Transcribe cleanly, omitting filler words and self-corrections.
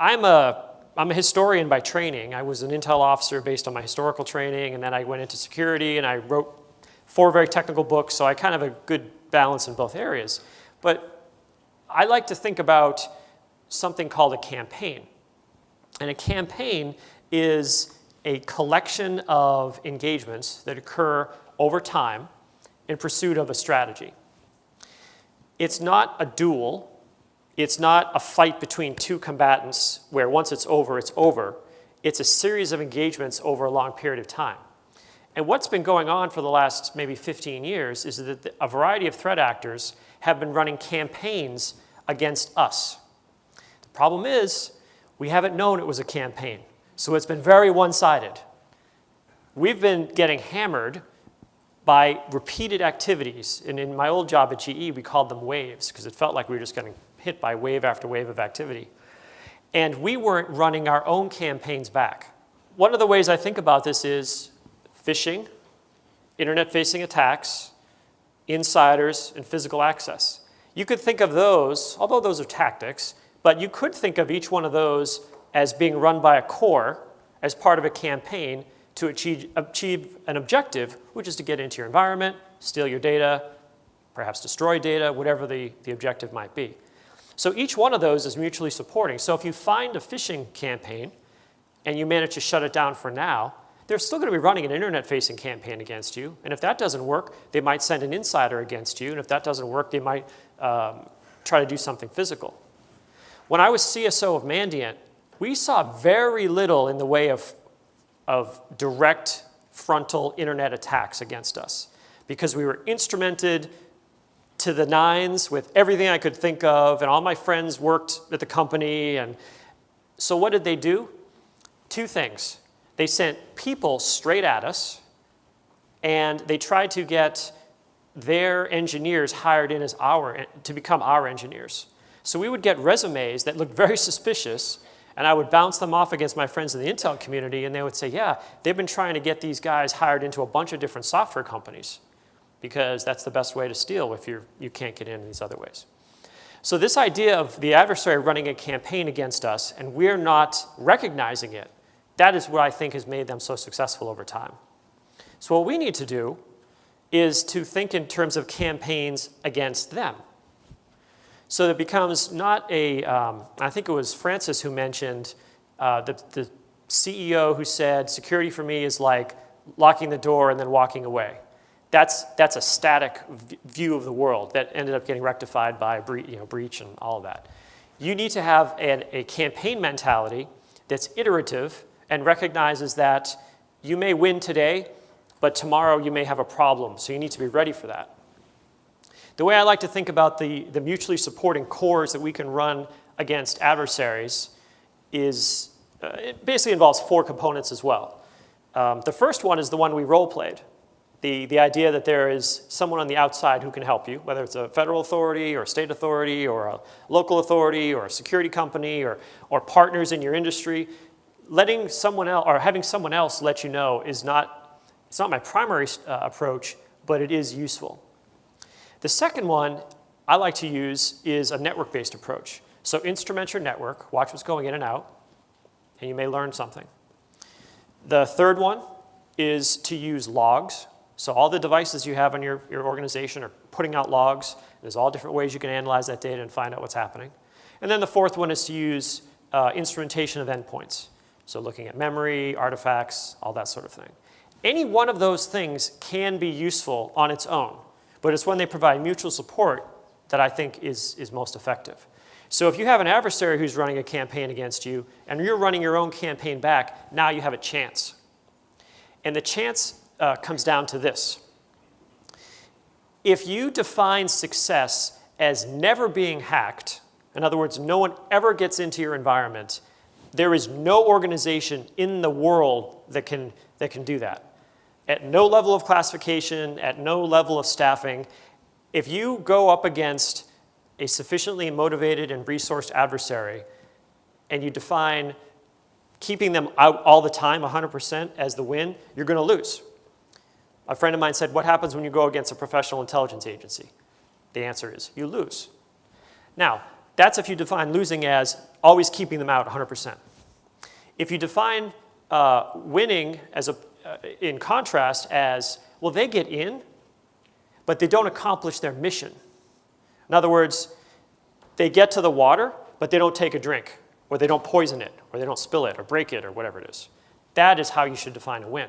I'm a historian by training. I was an intel officer based on my historical training, and then I went into security, and I wrote 4 very technical books, so I kind of have a good balance in both areas. But I like to think about something called a campaign. And a campaign is a collection of engagements that occur over time in pursuit of a strategy. It's not a duel. It's not a fight between 2 combatants where once it's over, it's over. It's a series of engagements over a long period of time. And what's been going on for the last maybe 15 years is that a variety of threat actors have been running campaigns against us. The problem is we haven't known it was a campaign, so it's been very one-sided. We've been getting hammered by repeated activities, and in my old job at GE, we called them waves because it felt like we were just getting hit by wave after wave of activity. And we weren't running our own campaigns back. One of the ways I think about this is phishing, internet-facing attacks, insiders, and physical access. You could think of those, although those are tactics, but you could think of each one of those as being run by a core as part of a campaign to achieve an objective, which is to get into your environment, steal your data, perhaps destroy data, whatever the objective might be. So each one of those is mutually supporting. So if you find a phishing campaign and you manage to shut it down for now, they're still going to be running an internet-facing campaign against you. And if that doesn't work, they might send an insider against you. And if that doesn't work, they might try to do something physical. When I was CSO of Mandiant, we saw very little in the way of direct frontal internet attacks against us because we were instrumented to the nines with everything I could think of, and all my friends worked at the company. And so what did they do? 2 things. They sent people straight at us, and they tried to get their engineers hired in as to become our engineers. So we would get resumes that looked very suspicious, and I would bounce them off against my friends in the intel community, and they would say, yeah, they've been trying to get these guys hired into a bunch of different software companies, because that's the best way to steal if you can't get in these other ways. So this idea of the adversary running a campaign against us and we're not recognizing it, that is what I think has made them so successful over time. So what we need to do is to think in terms of campaigns against them. So that it becomes not I think it was Francis who mentioned the CEO who said, security for me is like locking the door and then walking away. That's a static view of the world that ended up getting rectified by breach and all of that. You need to have a campaign mentality that's iterative and recognizes that you may win today, but tomorrow you may have a problem, so you need to be ready for that. The way I like to think about the mutually supporting cores that we can run against adversaries is, it basically involves 4 components as well. The first one is the one we role-played. The idea that there is someone on the outside who can help you, whether it's a federal authority or a state authority or a local authority or a security company or partners in your industry. Letting someone else or having someone else let you know is not my primary approach, but it is useful. The second one I like to use is a network-based approach. So instrument your network, watch what's going in and out, and you may learn something. The third one is to use logs. So all the devices you have in your organization are putting out logs. There's all different ways you can analyze that data and find out what's happening. And then the fourth one is to use instrumentation of endpoints. So looking at memory, artifacts, all that sort of thing. Any one of those things can be useful on its own, but it's when they provide mutual support that I think is most effective. So if you have an adversary who's running a campaign against you and you're running your own campaign back, now you have a chance. And the chance comes down to this. If you define success as never being hacked, in other words, no one ever gets into your environment, there is no organization in the world that can do that. At no level of classification, at no level of staffing, if you go up against a sufficiently motivated and resourced adversary and you define keeping them out all the time, 100% as the win, you're going to lose. A friend of mine said, what happens when you go against a professional intelligence agency? The answer is, you lose. Now, That's if you define losing as always keeping them out 100%. If you define winning as in contrast as, well, they get in, but they don't accomplish their mission. In other words, they get to the water, but they don't take a drink, or they don't poison it, or they don't spill it, or break it, or whatever it is. That is how you should define a win.